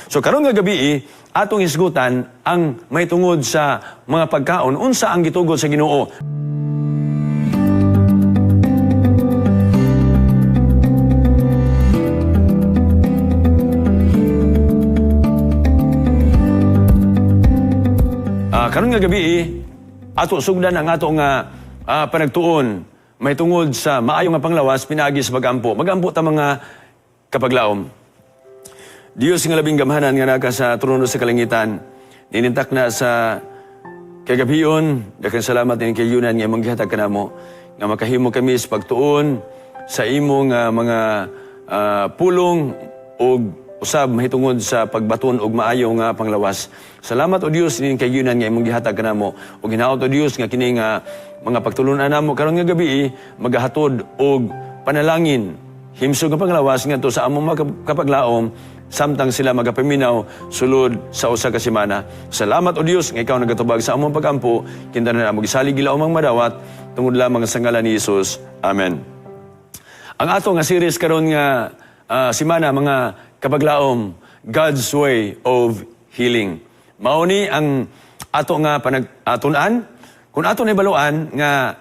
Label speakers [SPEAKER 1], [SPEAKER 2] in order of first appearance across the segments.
[SPEAKER 1] So karon nga gabi atong isgutan ang may tungod sa mga pagkaon unsa ang gitugod sa Ginoo. Karon nga gabi ato sugdan ang ato nga panagtuon may tungod sa maayo nga panglawas pinaagi sa pagampo. Magampo ta mga kapaglaom. Dios nga labing gamhanan nga naka sa trono sa kalangitan. Ninintak na sa kagabion, daghang salamat ning kayunan nga imong gihatag kanamo nga makahimo kami sa pagtuon sa imong mga pulong og usab mahitungod sa pagbaton og maayo nga panglawas. Salamat o Dios ning kayunan nga imong gihatag kanamo ug hinaot o Dios nga kini nga mga pagtulunan namo karon nga gabi magahatod og panalangin himsog nga panglawas ngadto sa among mga kapaglaom samtang sila magapaminaw sulod sa usa ka semana. Salamat o Dios nga ikaw nagatubag sa among pagampo kinahanglan na mo gisalig gilaw mang madawat tungod lamang sa ngalan ni Hesus. Amen. Ang ato nga series karon nga semana mga kapaglaom, God's Way of Healing. Mauni ang ato nga panagatunan. Kung ato na ibaluan nga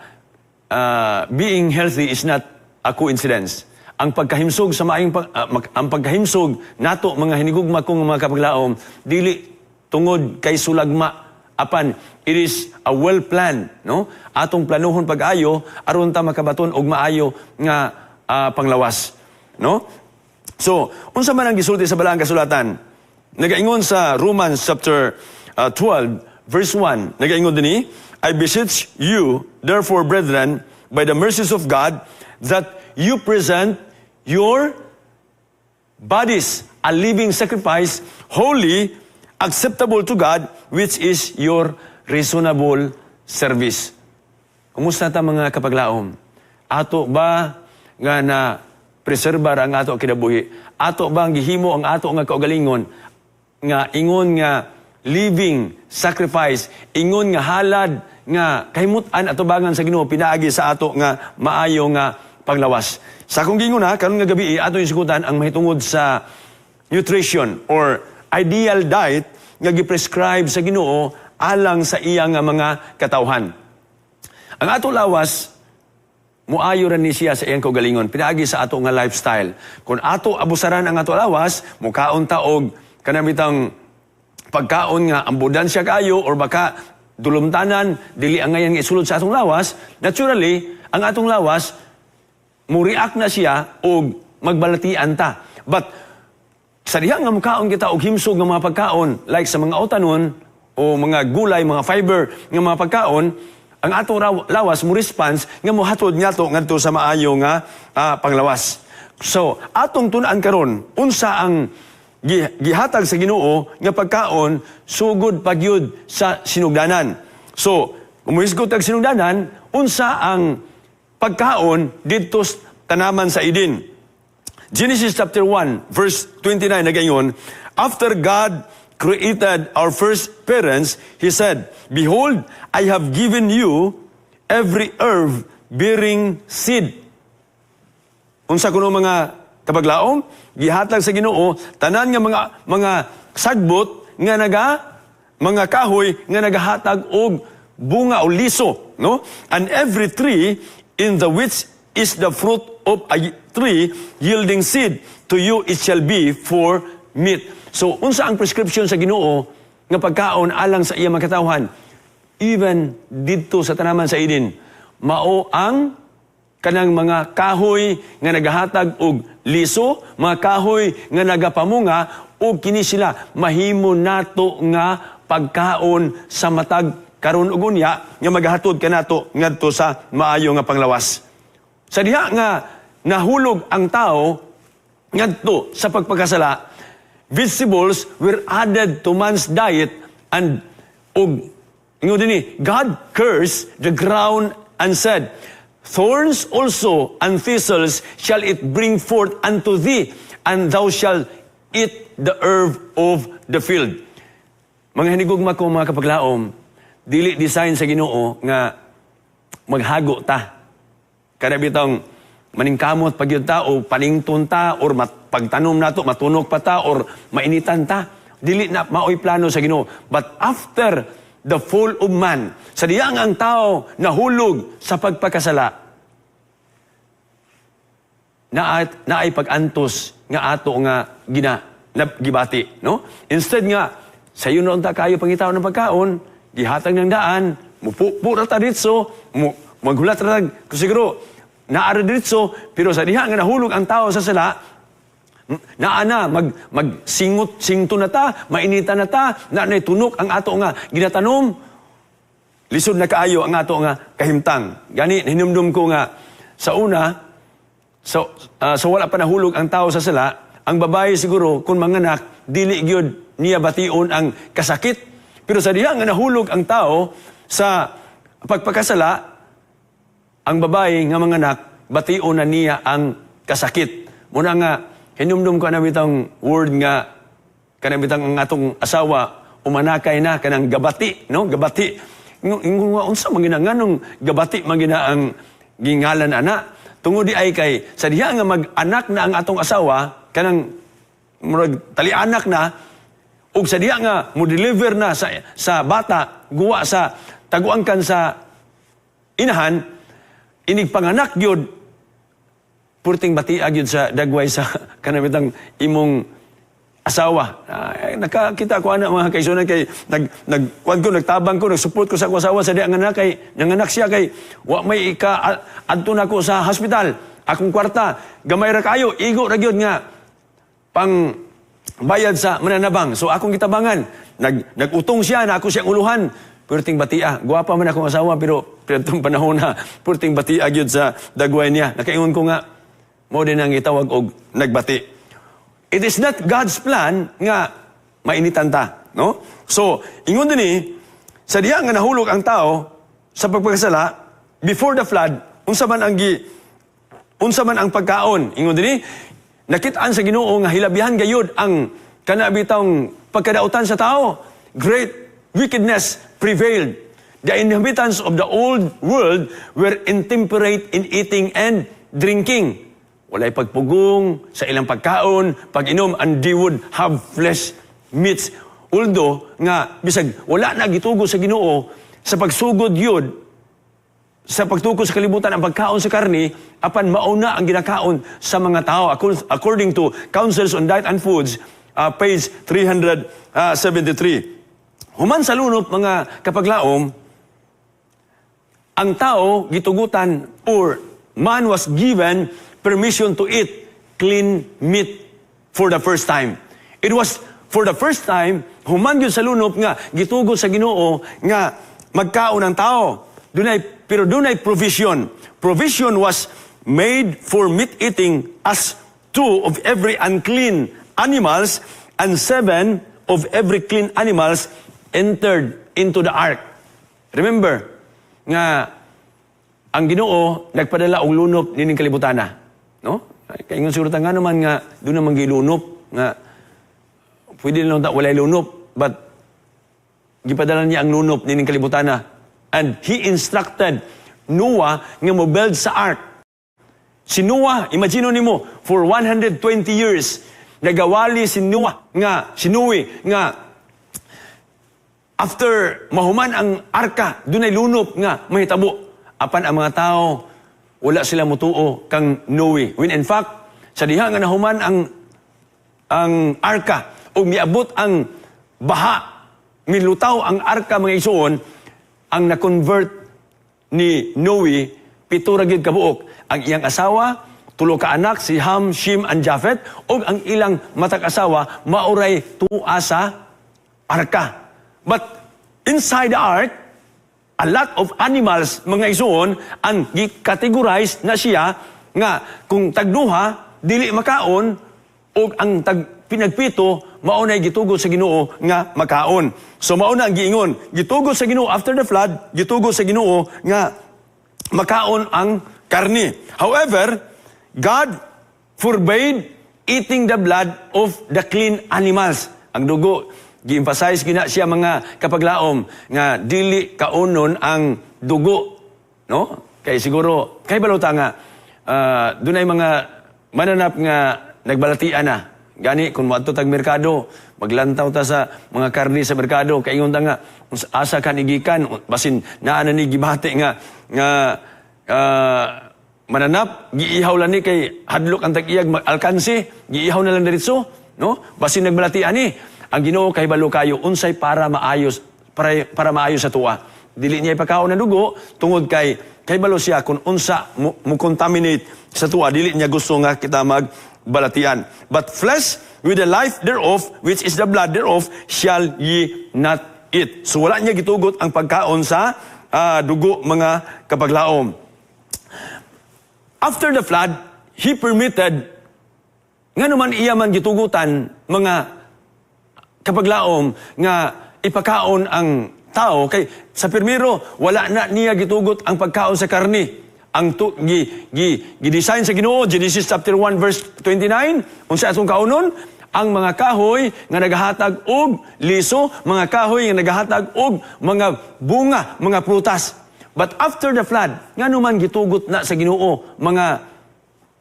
[SPEAKER 1] being healthy is not a coincidence. Ang pagkahimsog sa maayong ang pagkahimsog nato mga hinigugma kong mga kapaglaom dili tungod kay sulagma apan it is a well planned, no? Atong planuhon pag-ayo aron ta makabaton og maayo nga panglawas, no? So, unsa man ang gisulti sa Balaang Kasulatan? Nagaingon sa Romans chapter 12, verse 1, nagaingon dinhi, I beseech you, therefore, brethren, by the mercies of God, that you present your bodies a living sacrifice, holy, acceptable to God, which is your reasonable service. Kumusta ta mga kapaglaom? Ato ba nga na preserbar ang ato kinabuhi? Ato bang gihimo ang ato nga kaugalingon nga ingon nga living sacrifice, ingon nga halad nga kahimutan ato bangan sa Ginoo pinaagi sa ato nga maayo nga panglawas. Sa akong gingon karon nga gabi ato isgutan ang mahitungod sa nutrition or ideal diet nga giprescribe sa Ginoo alang sa iya nga mga katawhan. Ang ato lawas muayo ran ni siya sa iyang kaugalingon pinaagi sa ato nga lifestyle. Kung ato abusaran ang ato lawas, mukaon ta og kanabitang pagkaon nga ambudansya kayo or baka dulumtanan dili ang ngayon isulod sa atong lawas, naturally ang atong lawas mo-react na siya og magbalatian ta. But sa diha nga mukaon kita og himsog nga mga pagkaon like sa mga utanon o mga gulay, mga fiber nga mga pagkaon, ang atong lawas mo response nga mohatod ngadto ngadto sa maayo nga panglawas. So, atong tun-an karon unsa ang gihatag sa Ginoo nga pagkaon sugod pagyud sa sinugdanan. So, kung muhisgot ang sinugdanan, unsa ang pagkaon didto tanaman sa Eden. Genesis chapter 1 verse 29 nagaingon, after God created our first parents, He said, behold, I have given you every herb bearing seed. Unsa kuno mga kapaglaom, gihatag sa Ginoo tanan nga mga sagbot nga mga kahoy nga nagahatag og bunga o liso, no? And every tree in the which is the fruit of a tree yielding seed, to you it shall be for meat. So, unsa ang prescription sa Ginoo nga pagkaon alang sa iya mga katawhan? Even didto sa tanaman sa Eden, mao ang kanang mga kahoy nga nagahatag og liso, mga kahoy nga nagapamunga og kini sila mahimo nato nga pagkaon sa matag karon ug unya nga magahatod kanato ngadto sa maayo nga panglawas. Sa diha nga nahulog ang tao ngadto sa pagpakasala, vegetables were added to man's diet and God cursed the ground and said, thorns also and thistles shall it bring forth unto thee, and thou shalt eat the herb of the field. Mga hinigugma ko mga kapaglaom, dili design sa Ginoo nga maghago ta. Kada bitang maningkamot pag yun ta, o panington ta, or pagtanom nato, matunog pa ta, or mainitan ta. Dili na maoy plano sa Ginoo. But after the fall of man, sa diyang ang tao nahulog sa pagpakasala, na ay pag-antos nga ato nga gibati, no? Instead nga, sa iyo noon ta kayo pangitaw ng pagkaon, gihatag ng daan, mupura ta ditso, maghulat ta siguro, naara ditso, pero sa diha nga nahulog ang tao sa sala, naana, singto na ta, mainita na ta, naanay tunok ang ato nga ginatanom, lisod na kaayo ang ato nga kahimtang. Gani, hinumdum ko nga, sa una, so wala pa nahulog ang tao sa sala, ang babae siguro, kung manganak, dili gyud niya bation ang kasakit. Pero sa diha nga nahulog ang tao sa pagpakasala, ang babae nga manganak, bation na niya ang kasakit. Muna nga, hinumdum ko na bitang word nga, kanabitang ang atong asawa, umanakay na, kanang gabati, no? Gabati. Unsa manginanganong gabati mangina ang gingalan ana. Tungod di ay kay, sa diha nga mag-anak na ang atong asawa, kanang tali-anak na, ug sa diha nga mo-deliver na sa bata, guwa sa taguangkan sa inahan, inig panganak yun, purting batiag yun sa dagway sa kanabitang imong asawa. Nakakita ko na mga kaisunan kay nagtabang ko, nagsupport ko sa akong asawa sa diha nga kay nanganak siya kay wa may adto na ko sa hospital. Akong kwarta, gamay ra kayo, igo ra gyud nga pang bayad sa mananabang. So akong kitabangan, nagutong siya na ako siyang uluhan. Purting batia. Guwapa man akong asawa pero itong panahon na purting batia gyud sa dagway niya. Nakaingon ko nga mo din ang itawag og nagbati. It is not God's plan nga mainitan ta, no? So, ingon din sa diha nga nahulog ang tao sa pagpakasala before the flood, unsa man ang pagkaon. Ingon din nakitaan sa Ginoo nga hilabihan gayud ang kanabitang pagkadautan sa tao. Great wickedness prevailed. The inhabitants of the old world were intemperate in eating and drinking. Walay pagpugong sa ilang pagkaon, pag-inom, and they would have flesh meats. Although, nga, bisag, wala na gitugo sa Ginoo, sa pagsugod yun, sa pagtuko sa kalibutan ang pagkaon sa karni, apan mauna ang ginakaon sa mga tao. According to Councils on Diet and Foods, page 373. Human sa lunop, mga kapaglaom, ang tao gitugutan or man was given permission to eat clean meat for the first time. It was for the first time, human yun sa lunop nga, gitugo sa Ginoo nga magkaon ang tao. Pero dunay provision. Provision was made for meat eating as 2 of every unclean animals and 7 of every clean animals entered into the ark. Remember, nga ang Ginoo nagpadala og lunop nining kalibutana. No? Kaya nga siguro nga naman nga, doon naman gilunop, nga, pwede lang walay lunop, but, gipadala niya ang lunop nining kalibutana. And he instructed Noah nga mo-build sa ark. Si Noah, imagine nimo, for 120 years, nagawali si Noah, si Noe, after mahuman ang arka, doon ay lunop nga, mahitabo. Apan ang mga tao, wala sila mutuo kang Noe. When in fact, sa diha nga nahuman ang arka o miabot ang baha, milutaw ang arka mga isuon, ang na-convert ni Noe, 7 ra gyud ka buok. Ang iyang asawa, 3 ka anak, si Ham, Shem, and Japheth, o ang ilang matag asawa, mauray tuwa sa arka. But inside the ark, a lot of animals, mga isuon, ang gi-categorize na siya nga kung tagduha, dili makaon, o ang pinagpito, maunay gitugo sa Ginoo nga makaon. So mauna ang giingon, gitugo sa Ginoo after the flood, gitugo sa Ginoo nga makaon ang karni. However, God forbade eating the blood of the clean animals. Ang dugo, gi-emphasize gina siya mga kapaglaom nga dili kaunon ang dugo, no? Kay siguro kay baluta nga dunay mga mananap nga nagbalatian na. Gani, kung mato tag merkado, maglantaw ta sa mga karni sa merkado, kaingon ta nga, asa ka nigikan, basin naa na ni gibati nga mananap, giihaw lang ni kay hadlok ang tag-iyag alkansi, giihaw na lang diretso, no? Basin nagbalatian ni. Ang Ginoo kay balo kayo unsay para maayos sa tuwa. Dili niya ipakaon na dugo tungod kay balo siya kung unsa mo contaminate sa tuwa, dili niya gusto nga kita magbalatian. But flesh with the life thereof, which is the blood thereof, shall ye not eat. So wala niya gitugot ang pagkaon sa dugo mga kapaglaom. After the flood, he permitted nga naman iya man gitugutan mga kapaglaom nga ipakaon ang tao kay sa pirmiro wala na niya gitugot ang pagkaon sa karni. Ang gi-design sa Ginoo, Genesis chapter 1 verse 29, unsa atong kaunon? Ang mga kahoy nga nagahatag og liso, mga kahoy nga nagahatag og mga bunga, mga prutas. But after the flood, ngano man gitugot na sa Ginoo mga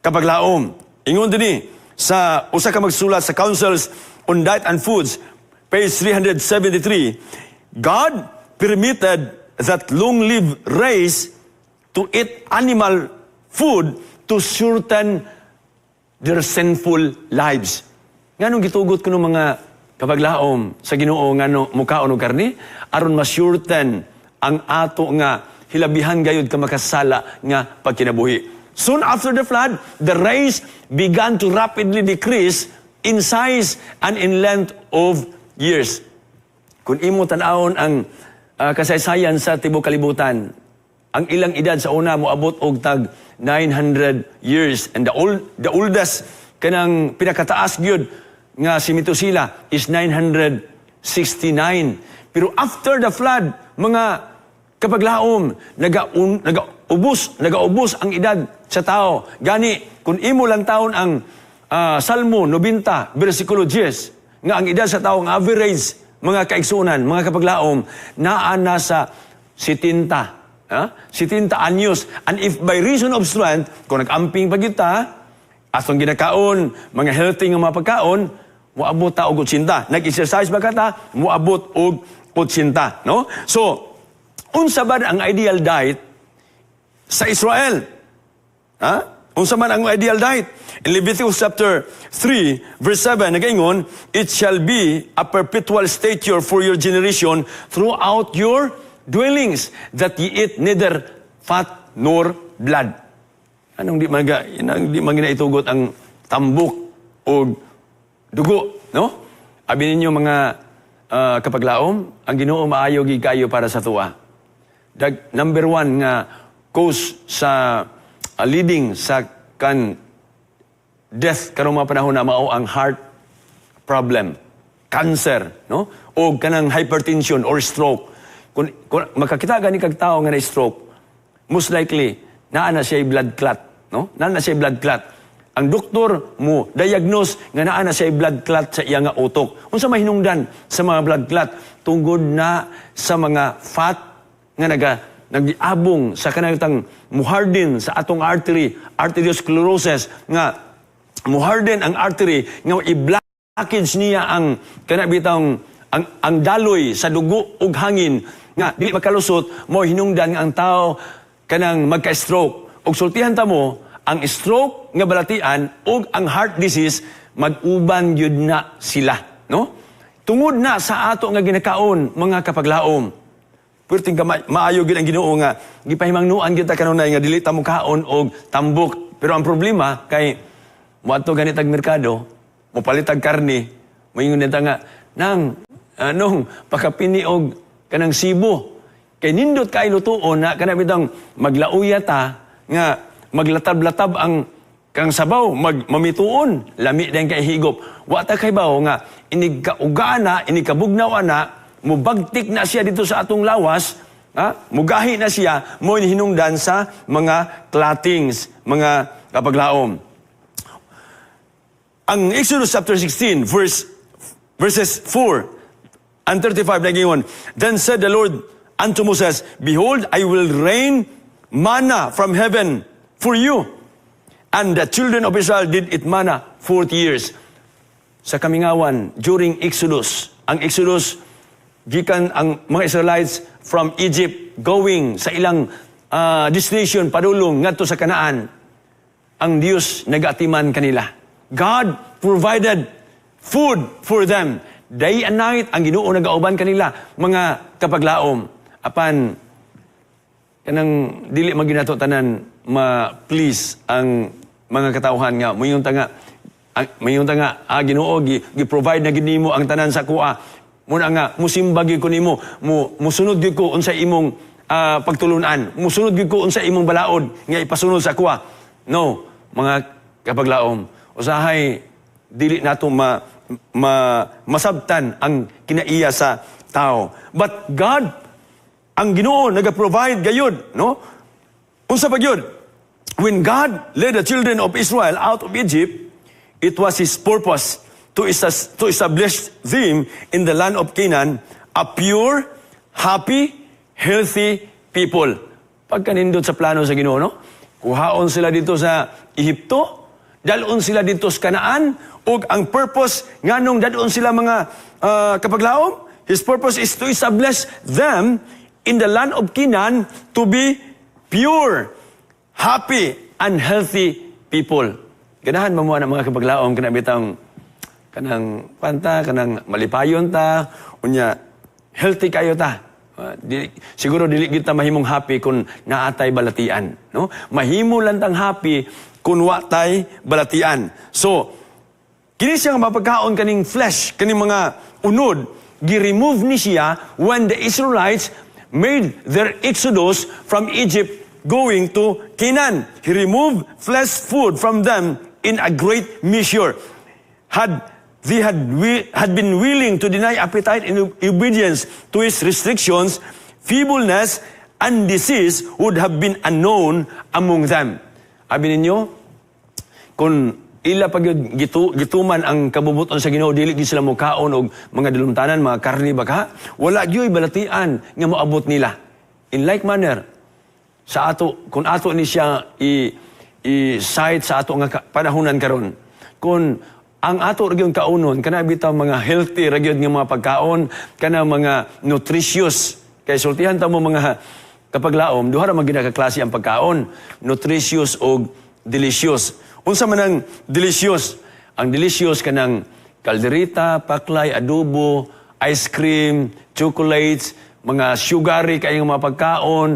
[SPEAKER 1] kapaglaom. Ingon dinhi sa usa ka magsulat sa Counsels on Diet and Foods, page 373, God permitted that long-lived race to eat animal food to shorten their sinful lives. Nganong gitugot kuno mga kapaglaom sa Ginoo ngano mukaon og karni aron ma-shorten ang ato nga hilabihan gayud ka makasala nga pagkinabuhi. Soon after the flood, the race began to rapidly decrease in size and in length of years. Kung imo tan-awon ang kasaysayan sa tibuok kalibutan, ang ilang edad sa una moabot og tag 900 years, and the oldest kanang pinakataas gyud nga si Metusela is 969. Pero after the flood, mga kapaglaom nagaubos ang edad sa tao. Gani kung imo lang taon ang Salmo 90 bersikulo 10 nga ang edad sa tao, ang average, mga kaigsunan, mga kapaglaom, naa na sa 70. 70 anyos. And if by reason of strength, kung nag-amping pa kita, atong ginakaon, mga healthy nga mga pagkaon, muabot ta og 80. Nag-exercise ba kata, muabot og 80. No? So, unsa ba ang ideal diet sa Israel? Unsa man ang ideal diet? In Leviticus chapter 3, verse 7, nagaingon, it shall be a perpetual stature for your generation throughout your dwellings, that ye eat neither fat nor blood. Anong di man itugot ang tambok o dugo, no? Abi ninyo mga kapaglaom, ang Ginoo maayo gid kayo para sa tuwa. Number 1 nga cause sa leading sa death karong mga panahon na mao ang heart problem, cancer, no? O kanang hypertension or stroke. Kung makakita gani kag tawo nga na stroke, most likely naa na siya blood clot, no? Naa na siya blood clot. Ang doktor mo diagnose nga naa na siya blood clot sa iya nga utok. Unsa may hinungdan sa mga blood clot? Tungod na sa mga fat nga nag-iabong sa kanang muharden sa atong artery, arteriosclerosis, nga muharden ang artery, nga i-blockage niya ang kanabitang ang daloy sa dugo ug hangin, nga dili makalusot, mo hinungdan nga ang tao kanang magka-stroke. Og sultihan ta mo, ang stroke nga balatian ug ang heart disease mag-uban gyud na sila, no? Tungod na sa ato nga ginakaon mga kapaglaom. Pero maayo gid ang Ginoo nga gipahimangnuan gyud ta kanunay nga dili ta mo kaon og tambok. Pero ang problema kay moadto ganit ag merkado, mopalit ag karne, moingon nita nga nang pakapini og kanang sibo. Kay nindot kay lutuon na kana bitang maglauya ta nga maglatab-latab ang kang sabaw, mamituon, lami din kay higop. Wa ta kay bawo nga inig kaugana, inig kabugnaw ana, mubagtik na siya dito sa atong lawas, mugahi na siya, mo hinungdan sa mga clottings, mga kapaglaom. Ang Exodus chapter 16, verses 4 and 35, nagingon, then said the Lord unto Moses, behold, I will rain manna from heaven for you, And the children of Israel did eat manna 40 years. Sa kamingawan, during Exodus, ang Exodus, gikan ang mga Israelites from Egypt going sa ilang destination, padulong, ngadto sa Kanaan, ang Diyos nag-atiman kanila. God provided food for them. Day and night, ang Ginoo nag-auban kanila, mga kapaglaom. Apan, kanang dili maginato tanan ma-please ang mga katauhan nga, mayong tanga, Ginoo, gi-provide na ginimo ang tanan sa kuha. Muna nga, musimbagi ko nimo, musunod gyud ko unsa imong pagtulunan, musunod gyud ko unsa imong balaod nga ipasunod sa kuha. No, mga kapaglaom, usahay dili nato masabtan ang kinaiya sa tao. But God, ang Ginoo naga-provide gayud, no? Unsa pa gyud? When God led the children of Israel out of Egypt, it was His purpose to establish them in the land of Canaan, a pure, happy, healthy people. Pagkanindot sa plano sa Ginoo, no? Kuhaon sila dito sa Ehipto, dalon sila dito sa Kanaan, ug ang purpose nganong dadon sila mga kapaglaom, His purpose is to establish them in the land of Canaan to be pure, happy, and healthy people. Ganahan mamuha ng mga kapaglaom, kanang panta, kanang malipayon ta, unya, healthy kayo ta. Siguro dili kita mahimong happy kung naatay balatian. No? Mahimo lang tang happy kung watay balatian. So, kini siya nga mapagkaon kaning flesh, kaning mga unod, gi-remove ni siya when the Israelites made their exodus from Egypt going to Canaan. He removed flesh food from them in a great measure. They had been willing to deny appetite in obedience to His restrictions, feebleness and disease would have been unknown among them. Abi ninyo, kung ila pag gituman ang kabubuton sa Ginoo, dili gid sila mukaon og mga dalumtanan, mga karni baka, wala gyoy balatian nga moabot nila. In like manner, sa ato, kung ato ni siya i-cite sa ato nga panahunan karon, kung ang ato ragyong kaunon, kana bitaw mga healthy ragyong nga mga pagkaon, kana mga nutritious, kay sultihan ta mo mga kapaglaom, duha ra magina ka klase ang pagkaon, nutritious o delicious. Unsa man ang delicious? Ang delicious kanang kalderita, paklay, adobo, ice cream, chocolates, mga sugary kayong mga pagkaon,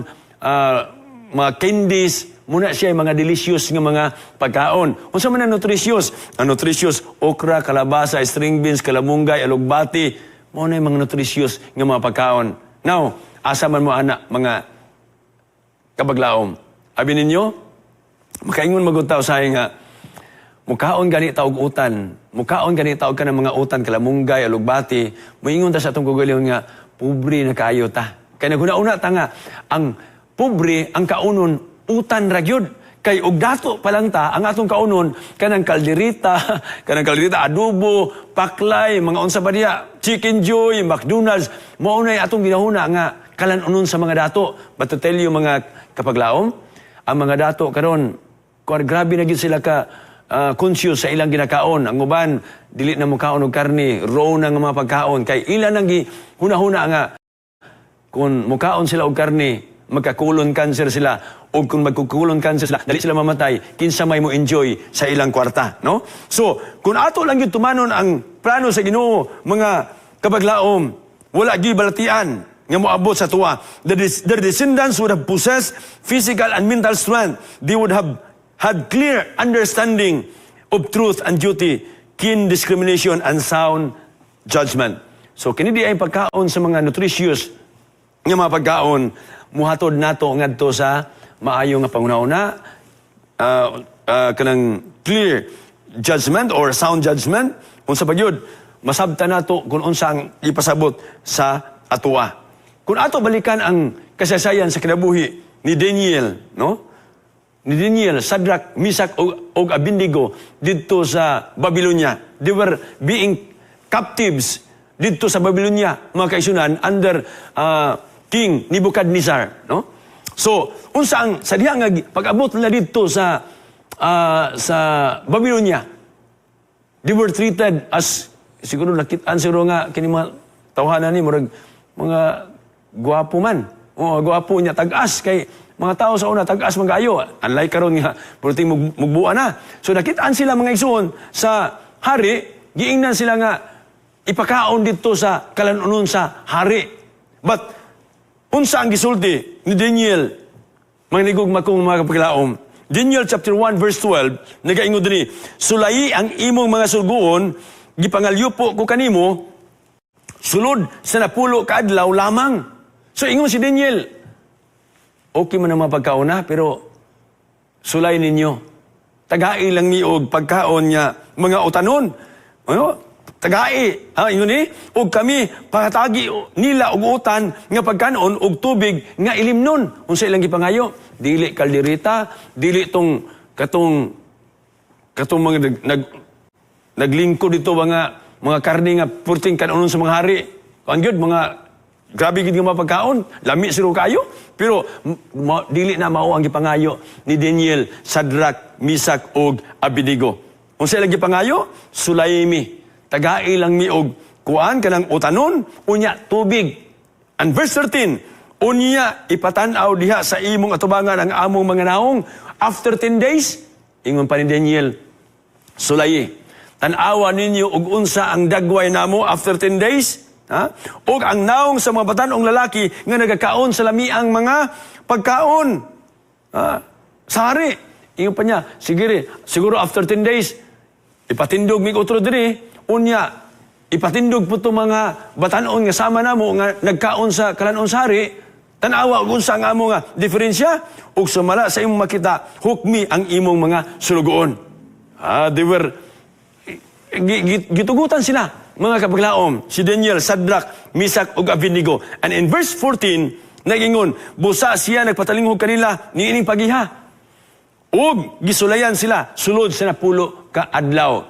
[SPEAKER 1] mga candies, muna siya mga delicious nga mga pagkaon. Unsa man ang nutritious? Ang nutritious, okra, kalabasa, string beans, kalamunggay, alugbati, mo na mga nutritious nga mga pagkaon. Now, asa man mo anak, mga kabaglaom. Abi ninyo, makaingon magutaw sa nga, mukaon gani taog utan, mukaon gani taog ka ng mga utan, kalamunggay, alugbati, moingon ta sa atong kugalion nga, pobre na kayo ta. Kaya naguna-una ta nga, ang pobre, ang kaunon, utan ragyod. Kay og dato pa lang ta, ang atong kaunon, kanang kalderita, adobo, paklay, mga unsa ba diya, Chicken Joy, McDonald's, maunay atong ginahuna nga kalanunon sa mga dato. But to tell you mga kapaglaom, ang mga dato karon, grabe na gid sila ka conscious sa ilang ginakaon. Ang uban, dili na mo kaon og karne, raw na nga mga pagkaon. Kay ilan ang huna-huna nga, kung mukaon sila og karne, magkakulon cancer sila, o kung magkukulon cancer sila, dali sila mamatay, kinsa may mo enjoy sa ilang kwarta, no? So, kung ato lang yung tumanon ang plano sa Ginoo, mga kabaglaom, wala gibalatian nga moabot sa tuwa. Their descendants would have possessed physical and mental strength. They would have had clear understanding of truth and duty, keen discrimination, and sound judgment. So, kinidi ay pagkaon sa mga nutritious nga mga pagkaon, muhatod nato ngadto sa maayo nga pangunauna, kanang clear judgment or sound judgment, unsa pa gyud masabtan nato kung unsa ang ipasabot sa atoa. Kung ato balikan ang kasaysayan sa kinabuhi ni Daniel, no? Ni Daniel, Shadrach, Meshach ug Abednego didto sa Babylonia. They were being captives didto sa Babylonia, mga kaisunan, under King Nebuchadnezzar, no? So, unsa ang sa diha nga pag-abot nila didto sa sa Babylonia. They were treated as, siguro nakitaan siguro nga, kini mga tawhanan ni, mga gwapo man. O, gwapo niya, tag-as kay mga tao sa una, tag-as magayo. Unlike karon nga, puluting mugbuan na. So nakitaan sila mga igsoon sa hari, giingnan sila nga, ipakaon dito sa kalanunon sa hari. But, unsa ang gisulti ni Daniel, mga nigugma kong mga kapaglaom, Daniel chapter 1 verse 12, nagaingon din sulayi ang imong mga sulgoon, gipangalyo po ko kanimo, sulod sa napulo ka adlaw lamang. So ingon si Daniel, okay man ang mga pagkauna, pero sulay ninyo. Tagai lang ni og pagkaon niya mga utanon. Ano? Tagai. Ingon ni, og kami pakatagi nila og utan nga pagkanon og tubig nga ilimnon. Unsa ilang gipangayo? Dili kalderita, dili katong mga naglingkod dito mga karne nga purting kanon sa mga hari. Ang gyud mga grabe gid nga mapagkaon, lami siro kayo, pero dili na mao ang gipangayo ni Daniel, Shadrach, Meshach ug Abednego. Unsa ilang gipangayo? Sulaymi. Tagai lang mi og kuan kanang utanon, unya tubig. And verse 13, unya ipatan-aw diha sa imong atubangan ang among mga naong. After 10 days, ingon pa ni Daniel, sulayi, tan-awa ninyo og unsa ang dagway namo after 10 days. Og ang naong sa mga batanong lalaki nga nagakaon sa lamiang mga pagkaon. Sari. Ingon pa niya, siguro after 10 days, ipatindog mig utro diri. Unya, ipatindog po itong mga batanon nga sama na mo nga nagkaon sa kalanon sari, tanawa kung sa nga mo nga diferensya, ug sumala sa imong makita, hukmi ang imong mga sulugoon. They were, gitugutan sila, mga kapaglaom, si Daniel, Shadrach, Meshach ug Abednego. And in verse 14, nagingon, busa siya nagpatalinghog kanila ni ining pagiha. Ug gisulayan sila, sulod sa napulo ka adlaw.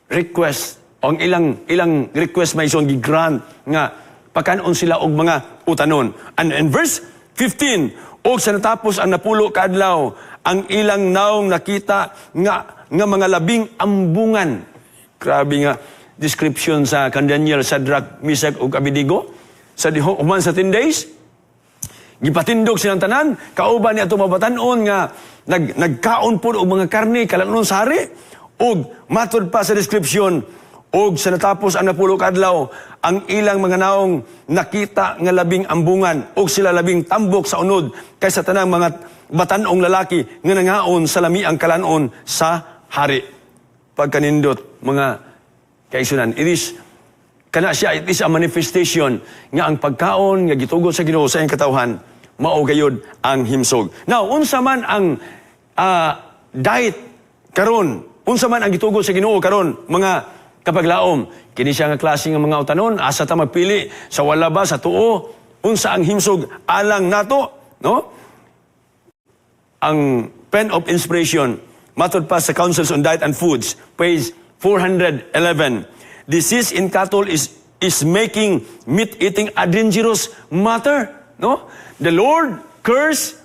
[SPEAKER 1] Request, ang ilang request may isong gigrant nga pagkanon sila og mga utanon. And in verse 15, og sa natapos ang napulo ka adlaw, ang ilang naong nakita nga mga labing ambungan. Grabe nga description sa kan Daniel, Shadrach, Meshach ug Abednego. Sa human sa 10 days, gipatindog silang tanan, kauban niya itong mabatanon nga nagkaon po og mga karne, kalanon sa hari, og matod pa sa description, og sa natapos ang napulo ka adlaw, ang ilang mga naong nakita nga labing ambungan, og sila labing tambok sa unod, kaysa tanang mga batanong lalaki nga nangaon sa lamiang kalanon sa hari. Pagkanindot, mga kaisunan, it is a manifestation nga ang pagkaon nga gitugot sa Ginoo sa iyang katawhan, mao gayud ang himsog. Now, unsa man ang diet karon, unsa man ang gitugot sa Ginoo karon, mga kapaglaom, kini siya nga klase nga mga utanon, asa ta magpili sa wala ba, sa tuo, unsa ang himsog alang nato, no? Ang pen of inspiration, matod pa sa Councils on Diet and Foods, page 411. Disease in cattle is making meat eating a dangerous matter, no? The Lord curse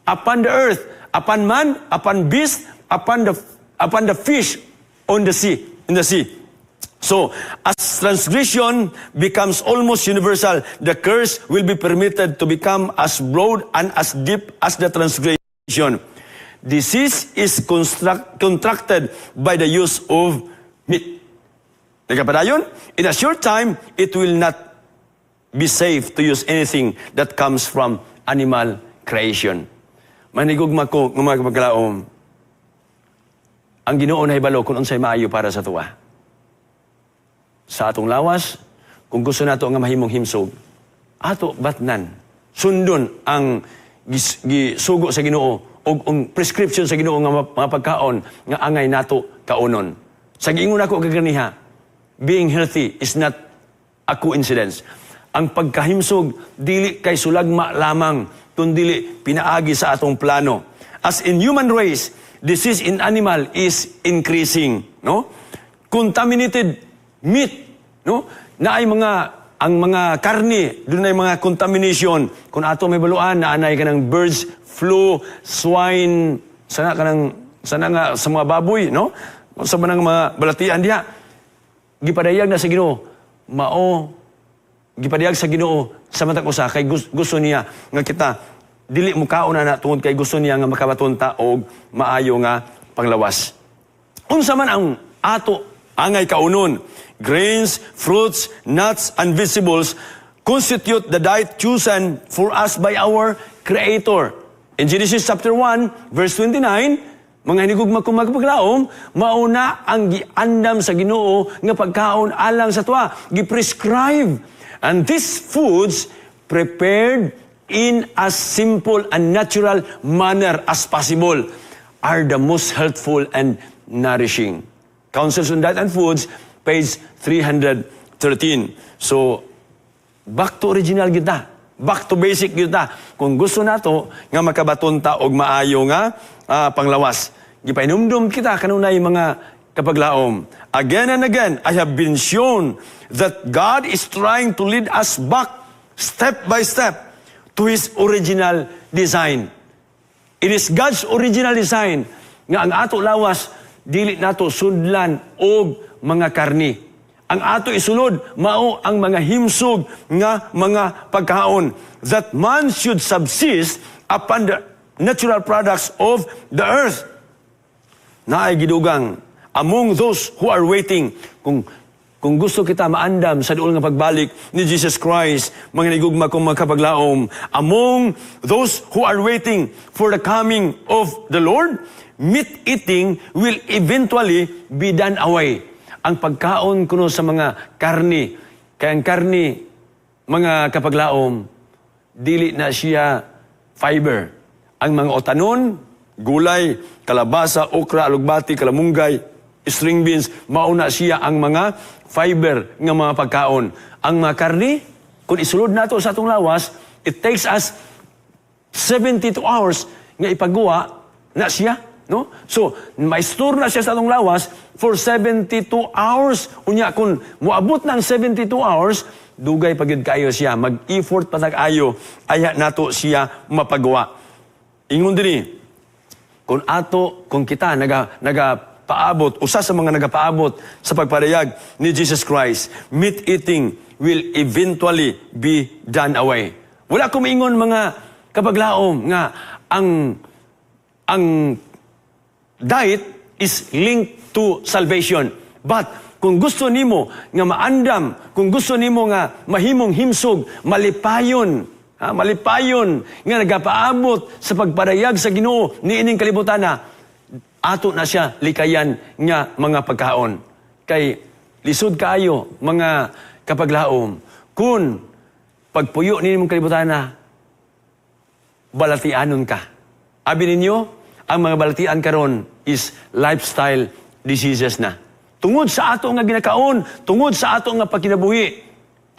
[SPEAKER 1] upon the earth, upon man, upon beast, upon the fish on the sea, in the sea. So, as transgression becomes almost universal, the curse will be permitted to become as broad and as deep as the transgression. Disease is contracted by the use of meat. Nagkapadayon, in a short time, it will not be safe to use anything that comes from animal creation. Manigugma ko, mga kapaglaom, ang Ginoo na hibalo kung unsay maayo para sa tuwa. Sa atong lawas, kung gusto nato nga mahimong himsog, ato batnan, sundon ang gisugo sa Ginoo o ang prescription sa Ginoo nga mga pagkaon nga angay nato kaunon. Sa giingon ako kaganiha, being healthy is not a coincidence. Ang pagkahimsog, dili kay sulagma lamang, tundili pinaagi sa atong plano. As in human race, disease in animal is increasing, no? Contaminated meat, no? Na ay ang mga karne, doon ay mga contamination. Kung ato may baluan, naanay ka ng birds, flu, swine, sana ka ng Sana nga sa mga baboy, no? Sa mga balatian diha, gipadayag na sa Ginoo, gipadayag sa Ginoo sa matag usa kay gusto niya nga kita dili mo kauna na tungod kay gusto niya nga makabatunta og maayo nga panglawas. Unsa man ang ato angay kaunon, grains, fruits, nuts, and vegetables constitute the diet chosen for us by our Creator. In Genesis chapter 1, verse 29, mga hinigugma kong magpaglaom, mauna ang giandam sa Ginoo nga pagkaon alang sa tuwa, giprescribe. And these foods prepared in as simple and natural manner as possible are the most healthful and nourishing. Counsels on Diet and Foods, page 313. So, back to original kita. Back to basic kita. Kung gusto nato nga makabaton ta og maayo nga panglawas. Gipainumdum kita kanunay mga kapaglaom. Again and again, I have been shown that God is trying to lead us back step by step to His original design. It is God's original design nga ang ato lawas dili nato sudlan og mga karni. Ang ato isulod mao ang mga himsog nga mga pagkaon that man should subsist upon the natural products of the earth. Naay gidugang among those who are waiting kung gusto kita maandam sa duol nga pagbalik ni Jesus Christ, mga nigugma kong magkapaglaom, among those who are waiting for the coming of the Lord, meat eating will eventually be done away. Ang pagkaon kuno sa mga karni, kaya ang karni, mga kapaglaom, dili na siya fiber. Ang mga otanon, gulay, kalabasa, okra, alugbati, kalamunggay, string beans, mauna siya ang mga fiber ng mga pagkaon. Ang mga karni, kung isulod nato sa atong lawas, it takes us 72 hours nga ipagawa na siya. No? So, ma-store na siya sa atong lawas for 72 hours. Unya, kung muabot ng 72 hours, dugay pagid kayo siya. Mag-effort patag-ayo, aya nato siya mapagawa. Ingon diri, kung kita nagapaabot, usa sa mga nagapaabot sa pagparayag ni Jesus Christ, meat eating will eventually be done away. Wala ko maingon mga kapaglaom nga ang diet is linked to salvation. But kung gusto nimo nga maandam, kung gusto nimo nga mahimong himsog, malipayon nga nagapaabot sa pagparayag sa Ginoo niining kalibutan na, ato na siya likayan nga mga pagkaon. Kay lisod kaayo mga kapaglaom, kung pagpuyo nining kalibutan na, balatianon ka. Abi ninyo, ang mga balatian karon is lifestyle diseases na. Tungod sa ato nga ginakaon, tungod sa ato nga pagkinabuhi,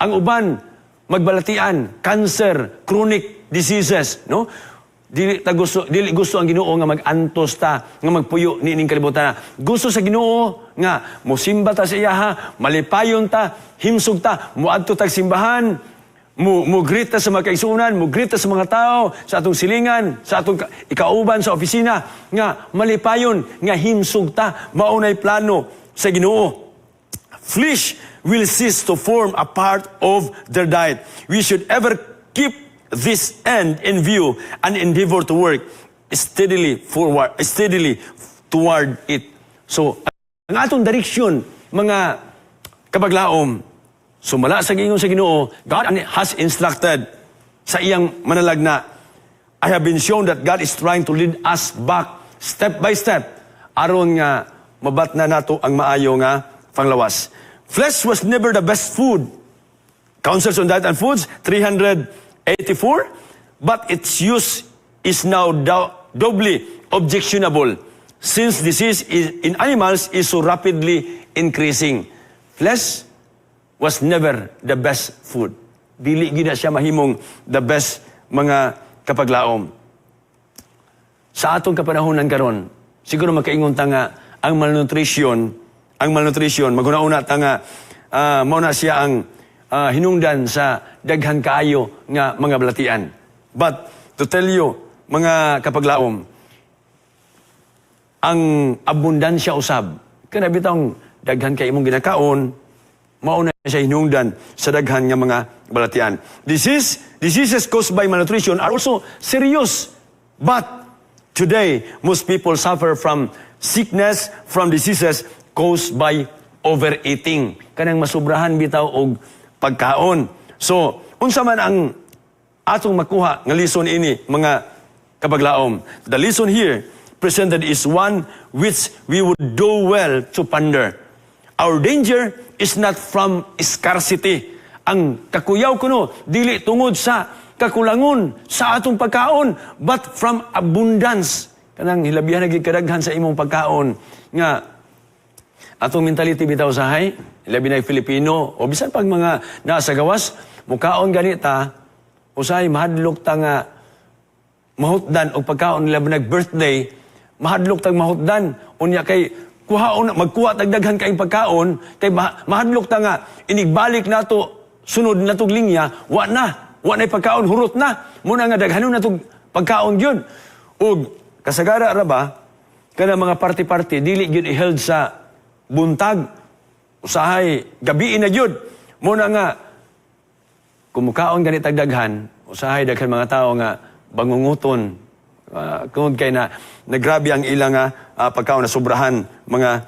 [SPEAKER 1] ang uban magbalatian, cancer, chronic diseases, no? Dili gusto ang Ginoo nga mag-antos ta, nga magpuyo niining kalibutan na. Gusto sa Ginoo nga mosimba ta sa iya ha, malipayon ta, himsog ta, muadto tag simbahan, greet ta sa mga kaigsuonan, greet ta sa mga tao, sa atong silingan, sa atong ikauban sa opisina, nga malipayon, nga himsog ta, maunay plano sa Ginoo. Flesh will cease to form a part of their diet. We should ever keep this end in view and endeavor to work steadily toward it. So, ang atong direksyon, mga kapaglaom, sumala sa gingon sa Ginoo, God has instructed sa iyang manalag na, I have been shown that God is trying to lead us back step by step aron nga mabat na nato ang maayo nga panglawas. Flesh was never the best food. Counsels on Diet and Foods, 384. But its use is now doubly objectionable since disease in animals is so rapidly increasing. Flesh was never the best food. Dili gina siya mahimong the best mga kapaglaom. Sa atong kapanahonan karon, siguro makaingon ta nga ang malnutrition, maguna-una ta nga mauna siya ang hinungdan sa daghan kaayo nga mga balatian. But to tell you, mga kapaglaom, ang abundansya usab. Kana bitong daghan kay imong ginakaon, mauna siya hinungdan sa daghan nga mga balatian. Diseases caused by malnutrition are also serious. But today, most people suffer from sickness, from diseases caused by overeating. Kanang masubrahan bitaw og pagkaon. So, unsa man ang atong makuha nga lesson ini, mga kabaglaom. The lesson here presented is one which we would do well to ponder. Our danger is not from scarcity. Ang kakuyaw kuno, dili tungod sa kakulangon sa atong pagkaon, but from abundance. Kanang hilabihan na kadaghan sa imong pagkaon. Nga, atong mentality bitaw sahay, labi na Filipino, o bisan pag mga nasa gawas, mukaon ganita, usahay mahadlok ta nga mahutdan o pagkaon nila nag-birthday, mahadlok tag mahutdan, unya kay magkuha tagdaghan kaing pagkaon, kay mahadlok ta nga, inigbalik nato, sunod na tog linya, wa na pagkaon, hurot na, muna nga daghanon na tog pagkaon yun. O kasagara ra ba, kana mga party-party, dili yun i-held sa buntag, usahay, gabiin na yun, muna nga, kumukaon ganit tagdaghan, usahay daghan mga tao nga bangunguton, kung kay na nagrabe ang ilang pagkaon na sobrahan mga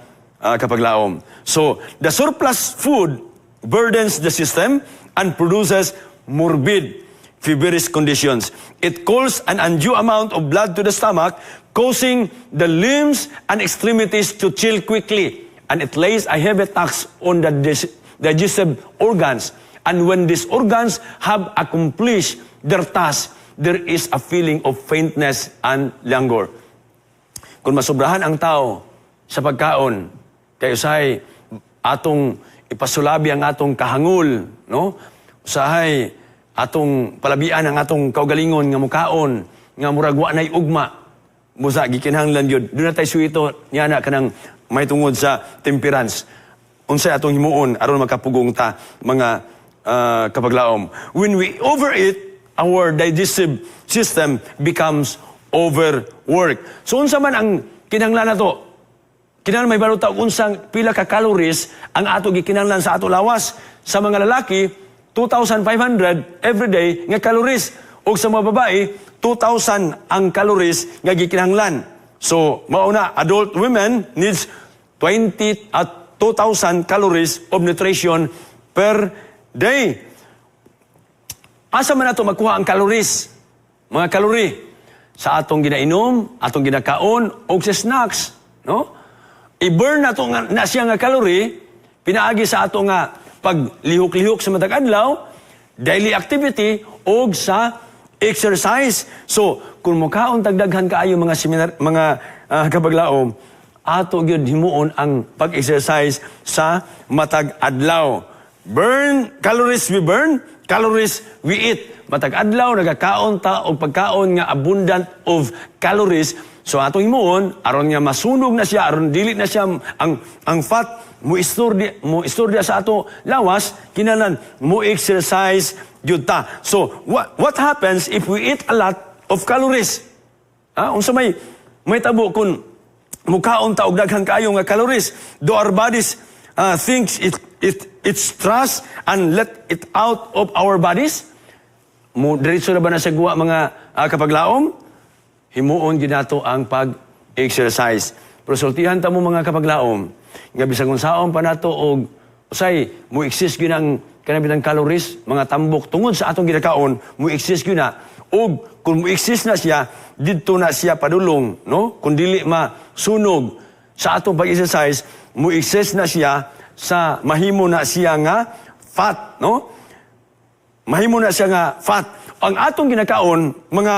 [SPEAKER 1] kapaglaom. So, the surplus food burdens the system and produces morbid, feverish conditions. It calls an undue amount of blood to the stomach, causing the limbs and extremities to chill quickly. And it lays a heavy tax on the digestive organs. And when these organs have accomplished their task, there is a feeling of faintness and languor. Kung masobrahan ang tao sa pagkaon, kayo usahay atong ipasulabi ang atong kahangul, no? Usahay atong palabian ang atong kaugalingon nga mukaon, nga murag wa nay ugma, musa gikinahanglan yun. Doon na tayo suito, niya na kanang may tungod sa temperance. Unsay atong himuon, aron makapugong ta, mga kapaglaom. When we overeat, our digestive system becomes overworked. So unsa man ang kinahanglan nato? Kinahanglan may baluta unsang pila ka calories ang ato gikinahanglan sa ato lawas. Sa mga lalaki, 2,500 every day nga calories. O sa mga babae, 2,000 ang calories nga gikinahanglan. So, mauna, adult women needs 2,000 calories of nutrition per day. Asa man nato magkuha ang calories? Mga calorie sa atong ginainom, atong ginakaon, o sa snacks, no? I-burn nato na siya nga calorie, pinaagi sa ato nga paglihok-lihok sa matag adlaw, daily activity, o sa exercise. So, kung mukaon tagdaghan kaayo mga seminar, mga kabaglaom, ato gyud himuon ang pag-exercise sa matag adlaw. Calories we burn, calories we eat. Matag adlaw nagakaon ta og pagkaon nga abundant of calories. So atong himuon aron nga masunog na siya, aron dili na siya ang fat mo istorya sa ato lawas, kinahanglan mo exercise jud ta. So what happens if we eat a lot of calories? Unsa may tabo kun mukaon ta og daghang kaayo nga calories, do our bodies thinks it's trust and let it out of our bodies? Mo diretso na ba na sa guwa mga kapaglaom? Himuon gyud nato ang pag-exercise. Pero sultihan ta mo mga kapaglaom, nga bisag unsaon pa nato og usay mo exist gyud ang kanabitang calories, mga tambok tungod sa atong ginakaon, mo exist gyud na. Og kung mo exist na siya, didto na siya padulong, no? Kung dili masunog sa atong pag-exercise, mo exist na siya sa mahimo na siya nga fat, no? Mahimo na siya nga fat. Ang atong ginakaon, mga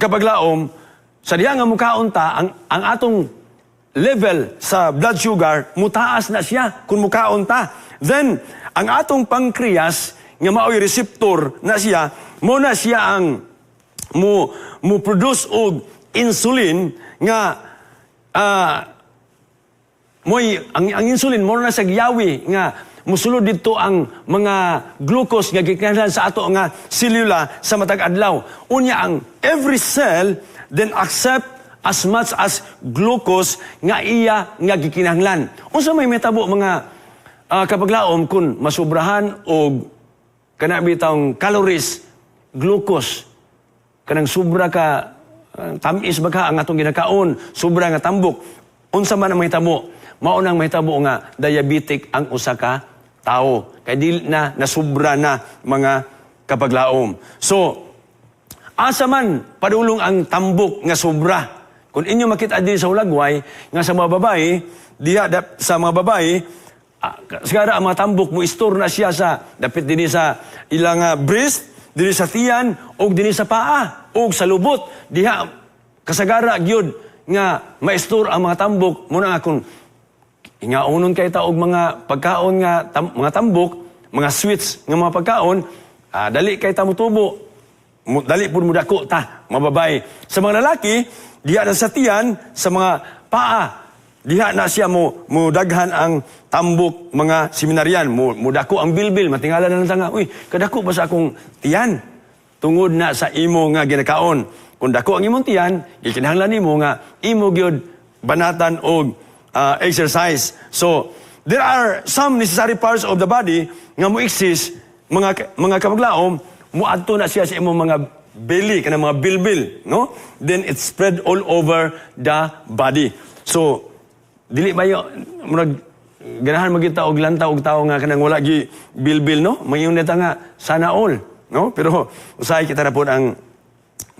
[SPEAKER 1] kapaglaom, sa diha nga mukaon ta, ang atong level sa blood sugar, mutaas na siya kung mukaon ta. Then, ang atong pancreas, nga maoy receptor na siya, mo na siya ang mo produce og insulin nga ang insulin mo na sa giyawi nga musulod dito ang mga glucose nga gikinahanglan sa ato nga selula sa matag adlaw. Unya ang every cell then accept as much as glucose nga iya nga gikinahanglan. Unsa may metabo mga kapaglaom kung masubrahan o kana bitang calories, glucose, kanang sobra ka tamis baka ang atong ginakaon, sobra nga tambok. Unsa man ang mahitabo? Mao nang mahitabo nga diabetic ang usa ka tao. Kay dili na nasubra na mga kapaglaom. So, asa man padulong ang tambok nga sobra. Kung inyo makita din sa ulagway, nga sa mga babae, sa mga babae, sigara ang mga tambok mo istor na siya sa, dapit din sa ilang breast, din sa tiyan, o din sa paa, o sa lubot. Diha, kasagara, gyud nga maistor ang mga tambok, muna nga kung ingaunon kay taog mga pagkaon nga, mga tambok, mga sweets nga mga pagkaon, dali kay ta mutubo, dali pud mo dako ta, mga babae. Sa mga lalaki, diha na sa tiyan, sa mga paa, diha na siya mo daghan ang tambok mga seminaryan, mo dako ang bilbil, matingala na lang tanga, uy, kadako ba sa akong tiyan? Tungod na sa imo nga ginakaon. Kung dako ang imong tiyan, gikinahanglan nimo nga imo gyud banatan og exercise. So, there are some necessary parts of the body nga mo exist, mga kapaglaom, mo adto na siya sa imong mga belly, kanang mga bilbil, no? Then it spread all over the body. So, dili ba yung ganahan magita og lantaw og tao nga kanang wala gi bilbil, no? Mayon neta nga sana all, no? Pero usahay kita ra pod ang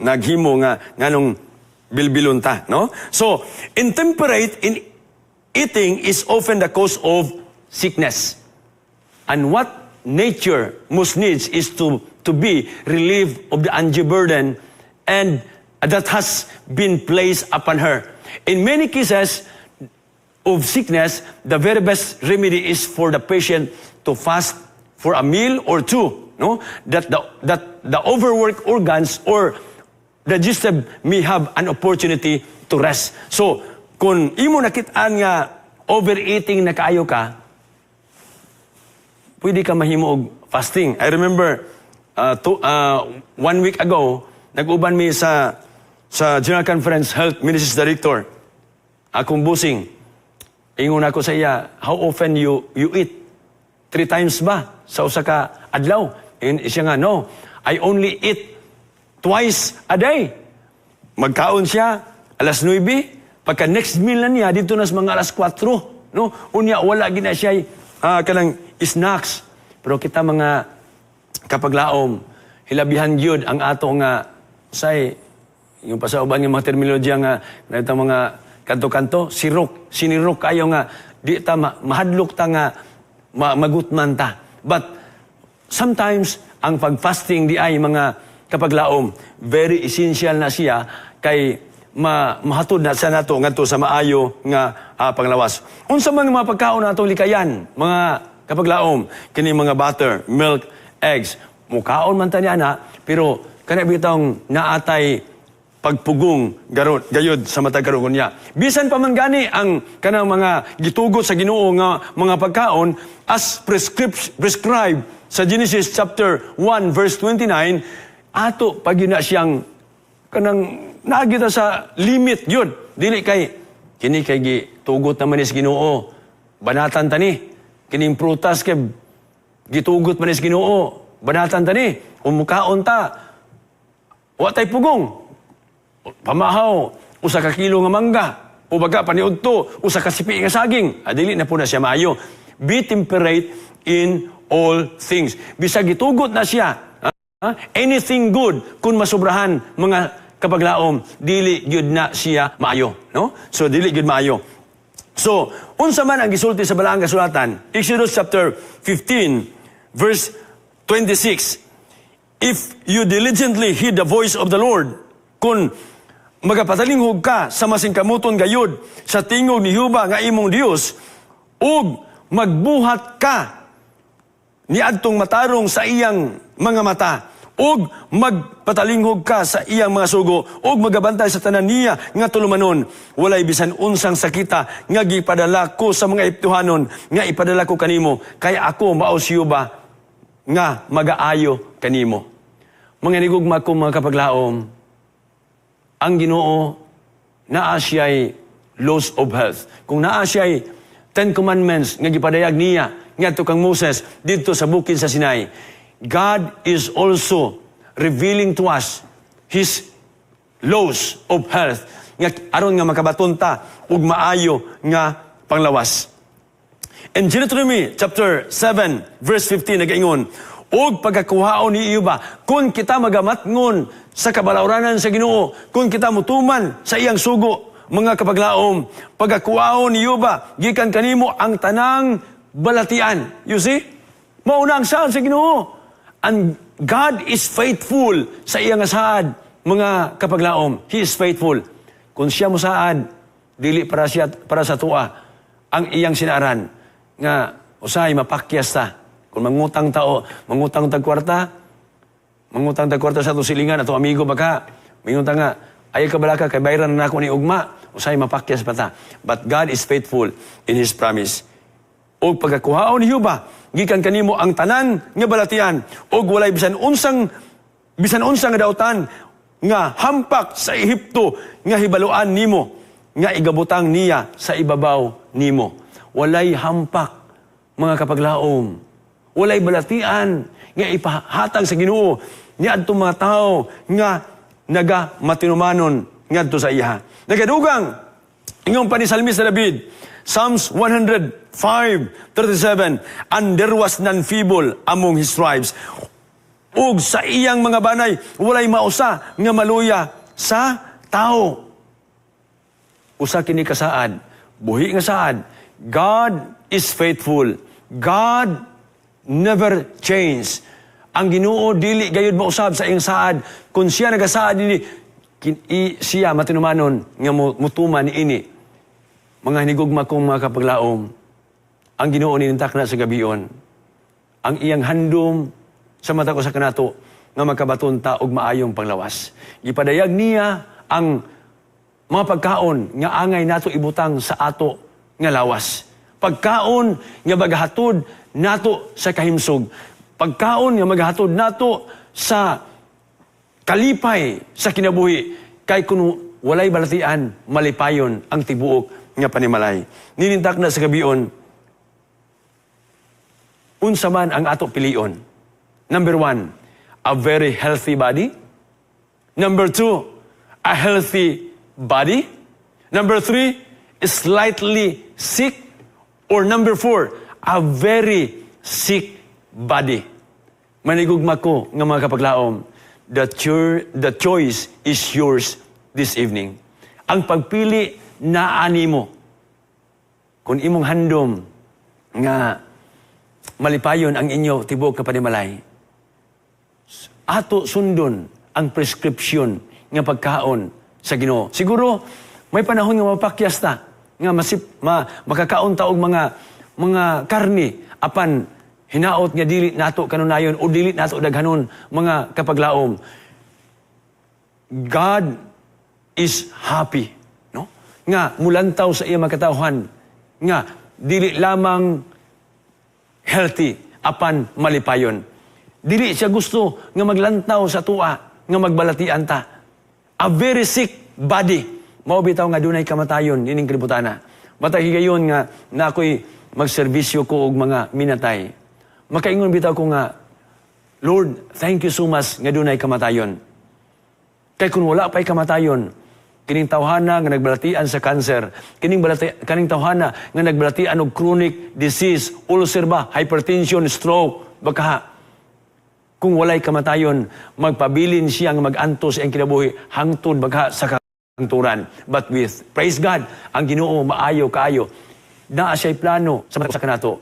[SPEAKER 1] naghimo nga nganong bilbilon ta, no? So, intemperate in eating is often the cause of sickness. And what nature most needs is to be relieved of the undue burden and that has been placed upon her. In many cases of sickness, the very best remedy is for the patient to fast for a meal or two, no? That the overworked organs or the digestive may have an opportunity to rest. So, kung imo nakitaan nga overeating na kaayo ka, pwede ka mahimo og fasting. I remember 1 week ago, nag-uban mi sa General Conference Health Ministries Director. Akong busing. Ingon ako sa iya, how often you eat? 3 times ba sa usa ka adlaw? And siya nga, no, I only eat twice a day. Magkaon siya, alas 9, pagka next meal na niya, dito na sa mga alas 4, no? Unya, wala gina siya kanang snacks. Pero kita mga kapaglaom, hilabihan gyud ang ato nga say yung pasauban ng mga terminolohiya nga na mga kanto-kanto, sinirok kayo nga di ta mahadlok ta nga magutman ta. But sometimes ang pag-fasting di ay mga kapaglaom, very essential na siya kay mahatod na sa nato ngadto sa maayo nga panglawas. Unsa man mga pagkaon natong likayan, mga kapaglaom, kini mga butter, milk, eggs, mukaon man tani ana, pero kana bitong naatay pagpugong gayud sa matag karon niya. Bisan pa man gani ang kanang mga gitugot sa Ginoo nga mga pagkaon as prescribed sa Genesis chapter 1 verse 29, ato pag yun na siyang kanang naagita sa limit yun. Dili kay kini kay gitugot naman is Ginoo. Banatan tani. Kining prutas kay gitugot man is Ginoo. Banatan tani. Umukaon ta. Wa tay pugong. Pamahaw, usa ka kilo nga mangga, o baga paniudto, usa ka sipi nga saging, dili na po na siya maayo. Be temperate in all things. Bisag gitugot na siya, anything good, kung masubrahan mga kapaglaom, dili gyud na siya maayo, no? So dili gyud maayo. So, unsa man ang gisulti sa balaang kasulatan, Exodus chapter 15, verse 26, if you diligently heed the voice of the Lord, kung magapatalingog ka sa masingkamuton gayud sa tingog ni Jehova nga imong Dios, ug magbuhat ka niadtong matarong sa iyang mga mata, ug magpatalinghog ka sa iyang mga sugo, ug magabantay sa tanan niya nga tulumanon, walay bisan unsang sakita nga gipadala ko sa mga Ehiptohanon nga ipadala ko kanimo, kay ako mao si Jehova nga magaayo kanimo. Mga nigugma ko mga kapaglaom, ang Ginoo naa siya'y loss of health. Kung naa siya'y 10 Commandments nga gipadayag niya ngadto kang Moses dito sa bukid sa Sinai, God is also revealing to us His laws of health nga aron nga makabaton ta ug maayo nga panglawas. In Deuteronomy chapter 7 verse 15 nagaingon, og pagkakuhaon ni Iuba, kung kita magamatngon sa kabalawranan sa Ginoo, kung kita mutuman sa iyang sugo, mga kapaglaom, pagkakuhaon ni Iuba, gikan kanimo ang tanang balatian. You see? Mauna ang saad sa Ginoo. And God is faithful sa iyang saad, mga kapaglaom. He is faithful. Kung siya mo saad, dili para sa tuwa ang iyang sinaran nga usahay mapakyas ta. Kung mangutang tag kwarta sa to silingan ato amigo baka mangutang nga ay kabalaka kay bayran na ako ni ugma usahay mapakyas pa ta. But God is faithful in His promise. O pagkakuhaon ni Hiuba, gikan kanimo ang tanan nga balatian, o walay bisan unsang nga dautan, nga hampak sa Ehipto, nga hibaluan nimo, nga igabutang niya sa ibabaw nimo. Walay hampak, mga kapaglaom. Walay balatian, nga ipahatang sa Ginoo, niya adtong mga tao, nga naga matinumanon, nga adto sa iha. Nagadugang, ingong panisalmis na David, Psalms 105:37, and there was none feeble among his tribes. Ug sa iyang mga banay, walay mausa nga maluya sa tao. Usa kini kasaad, buhi nga saad, God is faithful. God never change. Ang Ginoo dili gayud mausab sa iyang saad. Kung siya nagasaad ini, siya matinumanon nga mutuman ni ini. Mga hinigugma kong mga kapaglaom, ang Ginoo ninintak na sa gabion, ang iyang handom sa mata ko sa kanato, nga magkabaton ta og maayong panglawas. Gipadayag niya ang mga pagkaon nga angay nato ibutang sa ato nga lawas. Pagkaon nga magahatod nato sa kahimsog. Pagkaon nga magahatod nato sa kalipay sa kinabuhi. Kay kung walay balatian, malipayon ang tibuok nga panimalay. Ninintak na sa gabion, unsa man ang ato pilion. Number 1, a very healthy body. Number 2, a healthy body. Number 3, slightly sick. Or number 4, a very sick body. Manigugma ko nga mga kapaglaom, the choice is yours this evening. Ang pagpili na animo. Kung imong handom nga malipayon ang inyo tibok kapanimalay, ato sundon ang prescription nga pagkaon sa Ginoo. Siguro may panahon nga mapakyas ta nga makakaon ta og mga karni apan hinaot nga dili nato kanunayon o dili nato daghanon mga kapaglaom. God is happy, no? Nga mulantaw sa iya makatawhan nga dili lamang healthy apan malipayon. Dili siya gusto nga maglantaw sa tuwa nga magbalatian ta. A very sick body. Mao bitaw nga dunay kamatayon ining kalibutana. Matag higayon nga na ako'y magserbisyo ko og mga minatay. Makaingon bitaw ko nga, Lord, thank you so much nga dunay kamatayon. Kay kung wala pa'y kamatayon, kining tawhana nga nagbalatian sa cancer, kining tawhana nga nagbalatian og chronic disease, ulcer ba, hypertension, stroke, baka kung walay kamatayon, magpabilin siya nga mag-anto sa iyang kinabuhi hangtod baka sa kahangturan. But with, praise God, ang Ginoo maayo kaayo. Naa siya'y plano sa mata ko sa kanato.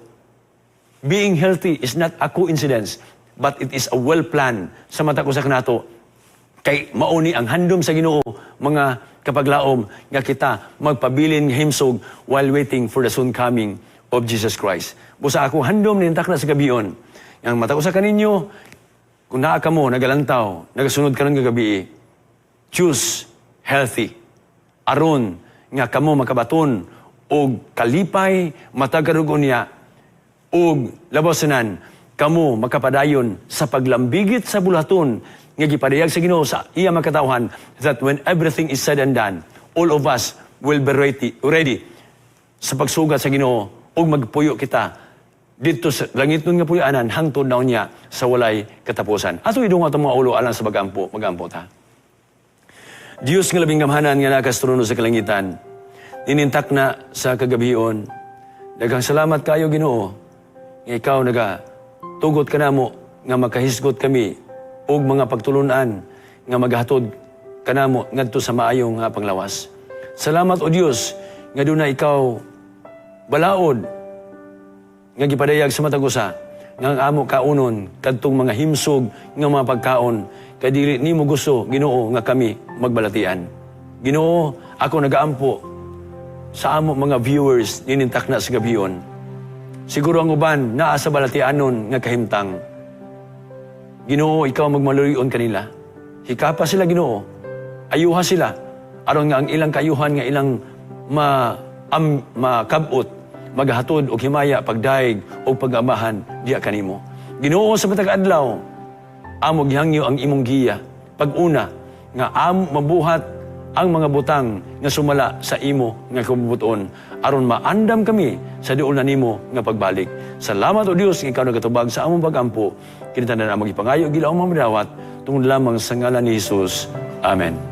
[SPEAKER 1] Being healthy is not a coincidence, but it is a well plan sa mata ko sa kanato. Kay mauni ang handom sa Ginoo, mga kapaglaom, nga kita magpabilin himsog while waiting for the soon coming of Jesus Christ. Busa ako handom nintak na sa gabion. Ang mata ko sa kaninyo, kung naa ka mo, nagalantaw, nagasunod ka ng gagabi, choose healthy. Aron nga kamo makabaton og kalipay matagarugon niya og labasanan kamo makapadayon sa paglambigit sa bulaton nga gipadayag sa Ginoo sa iya makatawhan that when everything is said and done, all of us will be ready sa pagsugat sa Ginoo ug magpuyo kita dito sa langit nun nga puyanan hangtod daw niya sa walay katapusan. Ato idong ato mga ulo alang sa magampo ta. Diyos nga labing gamhanan nga nakas trono sa kalangitan, inintak na sa kagabion. Daghang salamat kayo Ginoo nga ikaw tugot ka namo nga makahisgot kami og mga pagtulunan nga maghatod kanamo ngadto sa maayong nga panglawas. Salamat o Dios nga dunay ikaw balaod nga gipadayag sa matag usa nga ang amo kaunon kadtong mga himsog nga mga pagkaon kay dili nimo gusto Ginoo nga kami magbalatian. Ginoo, ako nagaampo sa amo mga viewers ninintak na sa gabiyon. Siguro ang uban naa sa balatianon nga kahimtang. Ginoo, ikaw magmalurion kanila. Hikapa sila Ginoo. Ayuha sila aron nga ang ilang kayuhan nga ilang makabot maghatod og himaya pagdaig o pag-amahan diya kanimo. Ginoo sa matag adlaw amo gihangyo ang imong giya pag-una nga mabuhat ang mga butang nga sumala sa imo nga kabubuton aron maandam kami sa duol na nimo nga pagbalik. Salamat o Dios nga ikaw nagatubag sa among pagampo. Kinahanglan na magipangayo gilaw mamadawat tungod lamang sa ngalan ni Jesus. Amen.